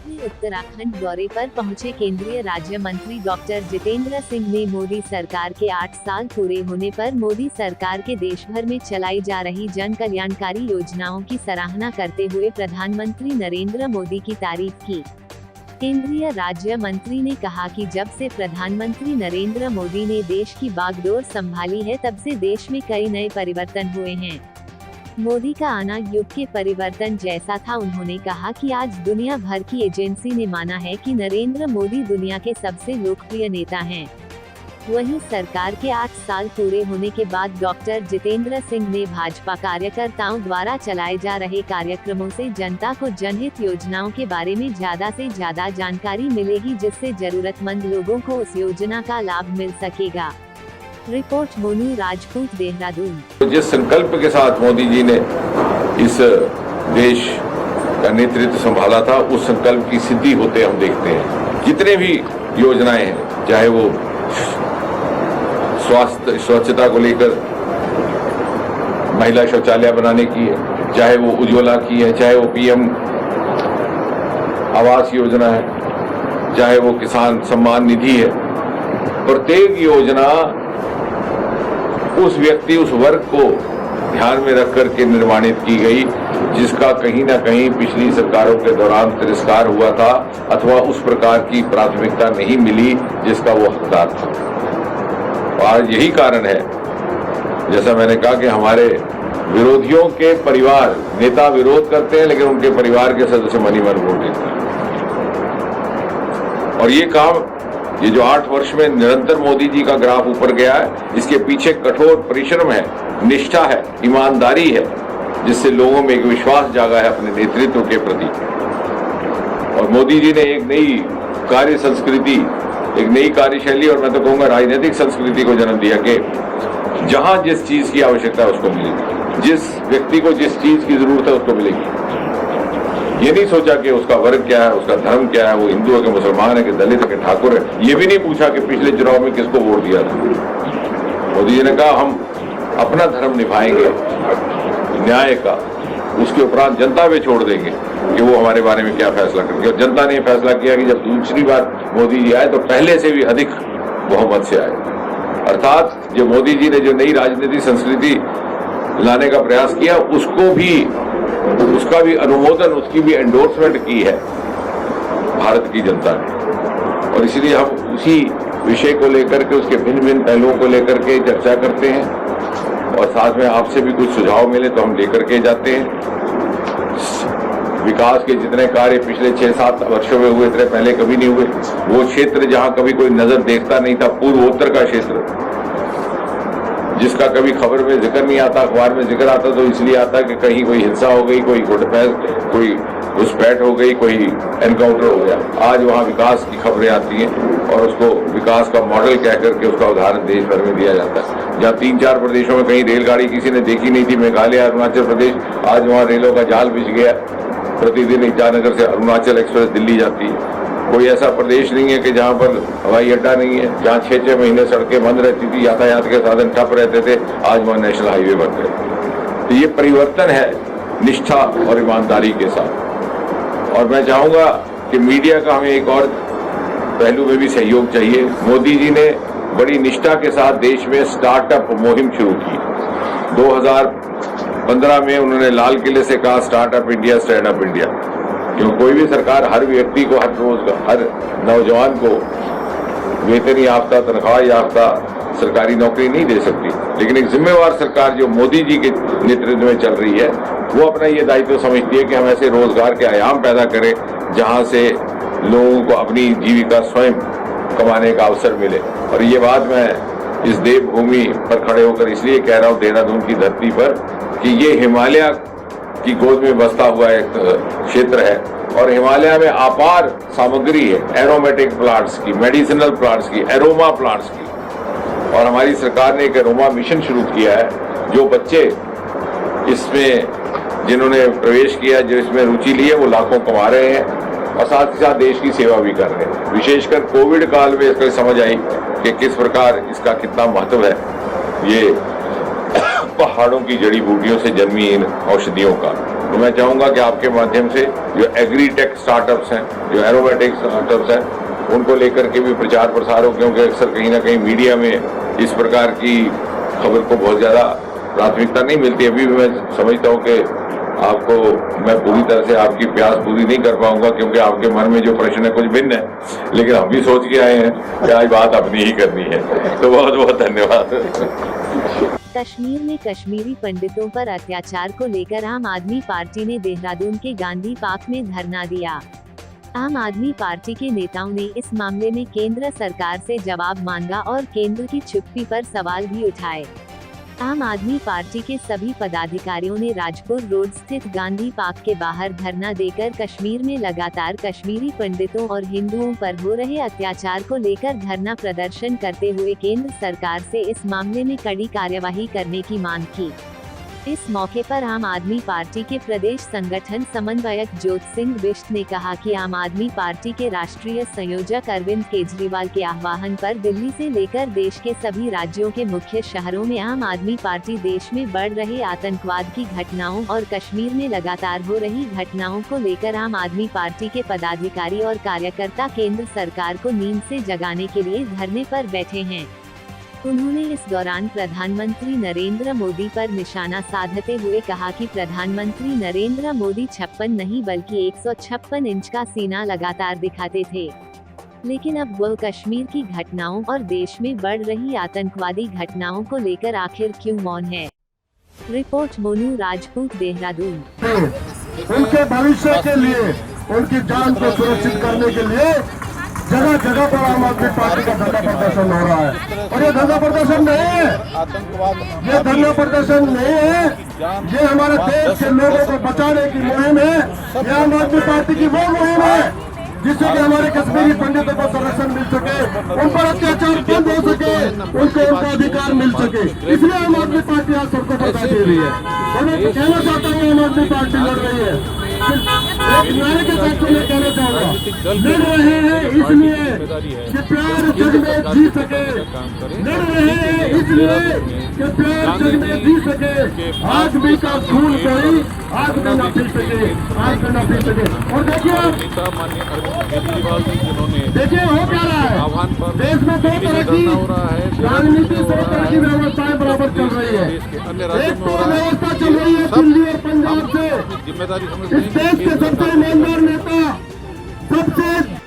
अपने उत्तराखंड दौरे पर पहुंचे केंद्रीय राज्य मंत्री डॉक्टर जितेंद्र सिंह ने मोदी सरकार के 8 साल पूरे होने पर मोदी सरकार के देश भर में चलाई जा रही जन कल्याणकारी योजनाओं की सराहना करते हुए प्रधानमंत्री नरेंद्र मोदी की तारीफ की। केंद्रीय राज्य मंत्री ने कहा कि जब से प्रधानमंत्री नरेंद्र मोदी ने देश की बागडोर संभाली है तब से देश में कई नए परिवर्तन हुए हैं। मोदी का आना युग के परिवर्तन जैसा था। उन्होंने कहा कि आज दुनिया भर की एजेंसी ने माना है कि नरेंद्र मोदी दुनिया के सबसे लोकप्रिय नेता हैं। वहीं सरकार के 8 साल पूरे होने के बाद डॉक्टर जितेंद्र सिंह ने भाजपा कार्यकर्ताओं द्वारा चलाए जा रहे कार्यक्रमों से जनता को जनहित योजनाओं के बारे में ज्यादा से ज्यादा जानकारी मिलेगी, जिससे जरूरतमंद लोगों को उस योजना का लाभ मिल सकेगा। रिपोर्ट मोनू राजपूत, देहरादून। जिस संकल्प के साथ मोदी जी ने इस देश का नेतृत्व संभाला था, उस संकल्प की सिद्धि होते हम देखते हैं। जितने भी योजनाएं हैं, चाहे वो स्वच्छता को लेकर महिला शौचालय बनाने की है, चाहे वो उज्ज्वला की है, चाहे वो पीएम आवास योजना है, चाहे वो किसान सम्मान निधि है, प्रत्येक योजना उस व्यक्ति, उस वर्ग को ध्यान में रख करके निर्माणित की गई, जिसका कहीं ना कहीं पिछली सरकारों के दौरान तिरस्कार हुआ था अथवा उस प्रकार की प्राथमिकता नहीं मिली जिसका वो हकदार था। आज यही कारण है, जैसा मैंने कहा, कि हमारे विरोधियों के परिवार, नेता विरोध करते हैं लेकिन उनके परिवार के सदस्य मनी मन वोट देते हैं। और ये काम, ये जो 8 वर्ष में निरंतर मोदी जी का ग्राफ ऊपर गया है, इसके पीछे कठोर परिश्रम है, निष्ठा है, ईमानदारी है, जिससे लोगों में एक विश्वास जागा है अपने नेतृत्व के प्रति। और मोदी जी ने एक नई कार्य संस्कृति, एक नई कार्यशैली और मैं तो कहूँगा राजनीतिक संस्कृति को जन्म दिया कि जहां जिस चीज की आवश्यकता है उसको मिलेगी, जिस व्यक्ति को जिस चीज की जरूरत है उसको मिलेगी। ये नहीं सोचा कि उसका वर्ग क्या है, उसका धर्म क्या है, वो हिंदू है कि मुसलमान है कि दलित है कि ठाकुर है। ये भी नहीं पूछा कि पिछले चुनाव में किसको वोट दिया था। मोदी जी ने कहा हम अपना धर्म निभाएंगे न्याय का, उसके उपरांत जनता पे छोड़ देंगे कि वो हमारे बारे में क्या फैसला करेगी। और जनता ने फैसला किया कि जब दूसरी बार मोदी जी आए तो पहले से भी अधिक बहुमत से आए। अर्थात जो मोदी जी ने जो नई राजनीतिक संस्कृति लाने का प्रयास किया, उसका भी अनुमोदन, उसकी भी एंडोर्समेंट की है भारत की जनता ने। और इसलिए हम उसी विषय को लेकर के, उसके भिन्न भिन्न पहलुओं को लेकर के चर्चा करते हैं और साथ में आपसे भी कुछ सुझाव मिले तो हम लेकर के जाते हैं। विकास के जितने कार्य पिछले 6-7 वर्षों में हुए, इतने पहले कभी नहीं हुए। वो क्षेत्र जहां कभी कोई नजर देखता नहीं था, पूर्वोत्तर का क्षेत्र, जिसका कभी खबर में जिक्र नहीं आता, अखबार में जिक्र आता तो इसलिए आता कि कहीं कोई हिंसा हो गई, कोई गुटपैठ, कोई घुसपैठ हो गई, कोई एनकाउंटर हो गया। आज वहाँ विकास की खबरें आती हैं और उसको विकास का मॉडल कह करके उसका उदाहरण देश भर में दिया जाता है। जहाँ 3-4 प्रदेशों में कहीं रेलगाड़ी किसी ने देखी नहीं थी, मेघालय, अरुणाचल प्रदेश, आज वहाँ रेलों का जाल बिछ गया। प्रतिदिन ईटानगर से अरुणाचल एक्सप्रेस दिल्ली जाती है। कोई ऐसा प्रदेश नहीं है कि जहाँ पर हवाई अड्डा नहीं है, जहाँ 6-6 महीने सड़कें बंद रहती थी, यातायात के साधन ठप रहते थे, आज वहाँ नेशनल हाईवे बन गए। तो ये परिवर्तन है निष्ठा और ईमानदारी के साथ। और मैं चाहूँगा कि मीडिया का हमें एक और पहलू में भी सहयोग चाहिए। मोदी जी ने बड़ी निष्ठा के साथ देश में स्टार्टअप मुहिम शुरू की। 2015 में उन्होंने लाल किले से कहा startup India, stand up India. क्यों कोई भी सरकार हर व्यक्ति को, हर रोज, हर नौजवान को वेतन याफ्ता, तनख्वाह याफ्ता सरकारी नौकरी नहीं दे सकती। लेकिन एक जिम्मेवार सरकार जो मोदी जी के नेतृत्व में चल रही है, वो अपना ये दायित्व समझती है कि हम ऐसे रोजगार के आयाम पैदा करें जहां से लोगों को अपनी जीविका स्वयं कमाने का अवसर मिले। और ये बात मैं इस देवभूमि पर खड़े होकर इसलिए कह रहा हूँ, देहरादून की धरती पर, कि ये हिमालय की गोद में बसता हुआ एक क्षेत्र है और हिमालय में अपार सामग्री है, एरोमेटिक प्लांट्स की, मेडिसिनल प्लांट्स की, एरोमा प्लांट्स की। और हमारी सरकार ने एक एरोमा मिशन शुरू किया है। जो बच्चे इसमें जिन्होंने प्रवेश किया, जो इसमें रुचि ली है, वो लाखों कमा रहे हैं और साथ ही साथ देश की सेवा भी कर रहे हैं। विशेषकर कोविड काल में इसको समझ आई कि किस प्रकार इसका कितना महत्व है, ये पहाड़ों की जड़ी बूटियों से जन्मी इन औषधियों का। तो मैं चाहूंगा कि आपके माध्यम से जो एग्रीटेक स्टार्टअप्स हैं, जो एरोमेटिक स्टार्टअप्स हैं, उनको लेकर के भी प्रचार प्रसार हो, क्योंकि अक्सर कहीं ना कहीं मीडिया में इस प्रकार की खबर को बहुत ज़्यादा प्राथमिकता नहीं मिलती। अभी भी मैं समझता हूँ कि आपको मैं पूरी तरह से आपकी प्यास पूरी नहीं कर पाऊंगा, क्योंकि आपके मन में जो प्रश्न है कुछ भिन्न है, लेकिन हम भी सोच के आए हैं कि आज बात अपनी ही करनी है। तो बहुत बहुत धन्यवाद। कश्मीर में कश्मीरी पंडितों पर अत्याचार को लेकर आम आदमी पार्टी ने देहरादून के गांधी पार्क में धरना दिया। आम आदमी पार्टी के नेताओं ने इस मामले में केंद्र सरकार से जवाब मांगा और केंद्र की चुप्पी पर सवाल भी उठाए। आम आदमी पार्टी के सभी पदाधिकारियों ने राजपुर रोड स्थित गांधी पार्क के बाहर धरना देकर कश्मीर में लगातार कश्मीरी पंडितों और हिंदुओं पर हो रहे अत्याचार को लेकर धरना प्रदर्शन करते हुए केंद्र सरकार से इस मामले में कड़ी कार्यवाही करने की मांग की। इस मौके पर आम आदमी पार्टी के प्रदेश संगठन समन्वयक ज्योत सिंह बिष्ट ने कहा कि आम आदमी पार्टी के राष्ट्रीय संयोजक अरविंद केजरीवाल के आह्वान पर दिल्ली से लेकर देश के सभी राज्यों के मुख्य शहरों में आम आदमी पार्टी देश में बढ़ रहे आतंकवाद की घटनाओं और कश्मीर में लगातार हो रही घटनाओं को लेकर आम आदमी पार्टी के पदाधिकारी और कार्यकर्ता केंद्र सरकार को नींद से जगाने के लिए धरने पर बैठे हैं। उन्होंने इस दौरान प्रधानमंत्री नरेंद्र मोदी पर निशाना साधते हुए कहा कि प्रधानमंत्री नरेंद्र मोदी 56 नहीं बल्कि 156 इंच का सीना लगातार दिखाते थे, लेकिन अब वह कश्मीर की घटनाओं और देश में बढ़ रही आतंकवादी घटनाओं को लेकर आखिर क्यों मौन है। रिपोर्ट मोनू राजपूत, देहरादून। उनके भविष्य के लिए, उनकी जान को सुरक्षित करने के लिए जगह जगह पर आम आदमी पार्टी का धरना प्रदर्शन हो रहा है। और ये धरना प्रदर्शन नहीं है, ये धरना प्रदर्शन नहीं है, ये हमारे देश के लोगों को बचाने की मुहिम है। ये आम आदमी पार्टी की वो मुहिम है जिससे कि हमारे कश्मीरी पंडितों को संरक्षण मिल सके, उन पर अत्याचार बंद हो सके, उनको उनका अधिकार मिल सके। इसलिए आम आदमी पार्टी आज सबको बता दे रही है। और मैं कहना चाहता हूँ आम आदमी पार्टी लड़ रही है, एक नारे के साथ मैं कहना चाहूँगा, लड़ रहे हैं इसलिए कि प्यार जग में जी सके, लड़ रहे हैं इसलिए कि प्यार जग में जी सके, आदमी का खून कोई आग में न पी सके, आग में न पी सके। और देखिए हो क्या रहा है, देश में दो तरह की राजनीति, दो तरह की व्यवस्थाएं बराबर चल रही है। एक तो व्यवस्था चल रही है दिल्ली और पंजाब से, इस देश के सबसे ईमानदार नेता, सबसे